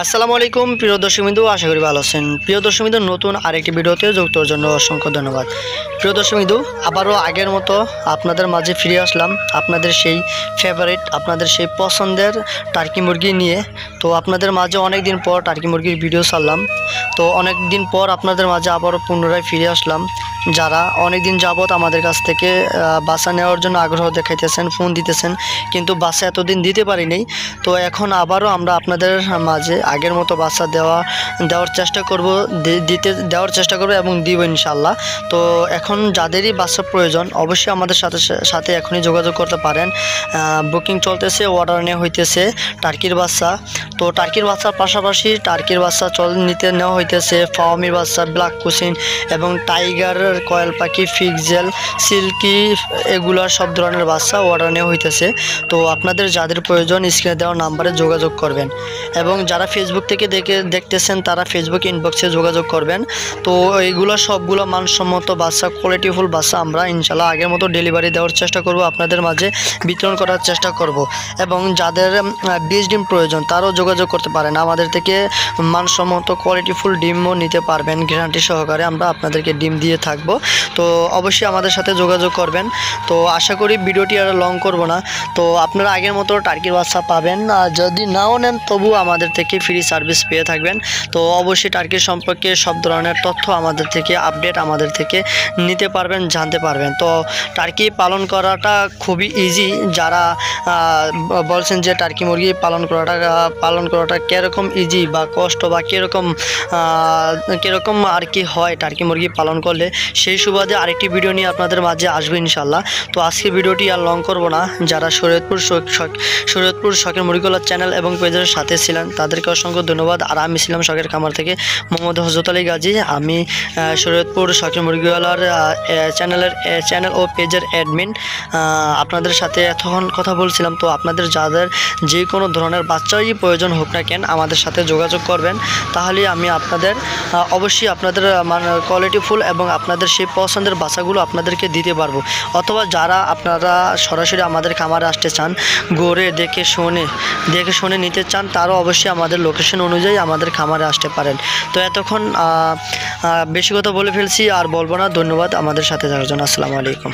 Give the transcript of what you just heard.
আসসালামু আলাইকুম প্রিয় দর্শকবৃন্দু, আশা করি ভালো আছেন। প্রিয় দর্শকবৃন্দু, নতুন আরেকটি ভিডিওতে যুক্ত হওয়ার জন্য অসংখ্য ধন্যবাদ। প্রিয় দর্শকবৃন্দু, আবারও আগের মতো আপনাদের মাঝে ফিরে আসলাম আপনাদের সেই ফেভারিট, আপনাদের সেই পছন্দের টার্কি মুরগি নিয়ে। তো আপনাদের মাঝে অনেক দিন পর টার্কি মুরগির ভিডিও ছাড়লাম। তো অনেক দিন পর আপনাদের মাঝে আবারও পুনরায় ফিরে আসলাম। যারা অনেক দিন যাবত আমাদের কাছ থেকে বাচ্চা নেওয়ার জন্য আগ্রহ দেখাইতেছেন, ফোন দিতেছেন, কিন্তু বাচ্চা এতদিন দিতে পারিনি। তো এখন আবারও আমরা আপনাদের মাঝে আগের মতো বাচ্চা দেওয়ার চেষ্টা করব, দেওয়ার চেষ্টা করব এবং দিব ইনশাল্লাহ। তো এখন যাদেরই বাচ্চা প্রয়োজন অবশ্যই আমাদের সাথে এখনই যোগাযোগ করতে পারেন। বুকিং চলতেছে, অর্ডার নেওয়া হইতেছে টার্কির বাচ্চা। তো টার্কির বাচ্চার পাশাপাশি টার্কির বাচ্চা নেওয়া হইতেছে ফাওমির বাচ্চা, ব্ল্যাক কুসিন এবং টাইগার, কয়েল পাখি, ফিক্সেল, সিল্কি, এগুলার সব ধরনের বাচ্চা অর্ডার নেওয়া হইতেছে। তো আপনাদের যাদের প্রয়োজন স্ক্রিনে দেওয়া নাম্বারে যোগাযোগ করবেন এবং যারা ফেসবুক থেকে দেখতেছেন তারা ফেসবুক ইনবক্সে যোগাযোগ করবেন। তো এইগুলো সবগুলো মানসম্মত বাচ্চা, কোয়ালিটিফুল বাচ্চা আমরা ইনশাল্লাহ আগের মতো ডেলিভারি দেওয়ার চেষ্টা করব, আপনাদের মাঝে বিতরণ করার চেষ্টা করব। এবং যাদের বীজ ডিম প্রয়োজন তারাও যোগাযোগ করতে পারেন, আমাদের থেকে মানসম্মত কোয়ালিটিফুল ডিমও নিতে পারবেন, গ্যারান্টি সহকারে আমরা আপনাদেরকে ডিম দিয়ে থাকব। তো অবশ্যই আমাদের সাথে যোগাযোগ করবেন। তো আশা করি ভিডিওটি আর লং করব না। তো আপনারা আগের মতো টার্কির বাচ্চা পাবেন, আর যদি নাও নেন তবুও আমাদের থেকে ফ্রি সার্ভিস পেয়ে থাকবেন। তো অবশ্যই টার্কির সম্পর্কে সব ধরনের তথ্য আমাদের থেকে, আপডেট আমাদের থেকে নিতে পারবেন, জানতে পারবেন। তো টার্কি পালন করাটা খুবই ইজি। যারা বলছেন যে টার্কি মুরগি পালন করাটা কীরকম ইজি বা কষ্ট বা কীরকম আর কি হয় টার্কি মুরগি পালন করলে, সেই সুবাদে আরেকটি ভিডিও নিয়ে আপনাদের মাঝে আসবে ইনশাল্লাহ। তো আজকে ভিডিওটি আর লং করব না। যারা শরীয়তপুর শখের মুরগিওয়ালা চ্যানেল এবং পেজের সাথে ছিলেন তাদেরকে অসংখ্য ধন্যবাদ। আর আমি ছিলাম শখের খামার থেকে মোহাম্মদ হযরত আলী গাজী। আমি শরীয়তপুর শখের মুরগিওয়ালার চ্যানেল ও পেজের অ্যাডমিন। আপনাদের সাথে এতক্ষণ কথা বলছিলাম। তো আপনাদের যাদের যে কোনো ধরনের বাচ্চাই প্রয়োজন হোক না কেন আমাদের সাথে যোগাযোগ করবেন, তাহলে আমি অবশ্যই আপনাদের কোয়ালিটিফুল এবং আপনাদের সেই পছন্দের বাচ্চাগুলো আপনাদেরকে দিতে পারবো। অথবা যারা আপনারা সরাসরি আমাদের খামারে আসতে চান, গড়ে দেখে শুনে নিতে চান, তারাও অবশ্যই আমাদের লোকেশন অনুযায়ী আমাদের খামারে আসতে পারেন। তো এতক্ষণ বেশি কথা বলে ফেলছি, আর বলবো না। ধন্যবাদ আমাদের সাথে থাকার জন্য। আসসালামু আলাইকুম।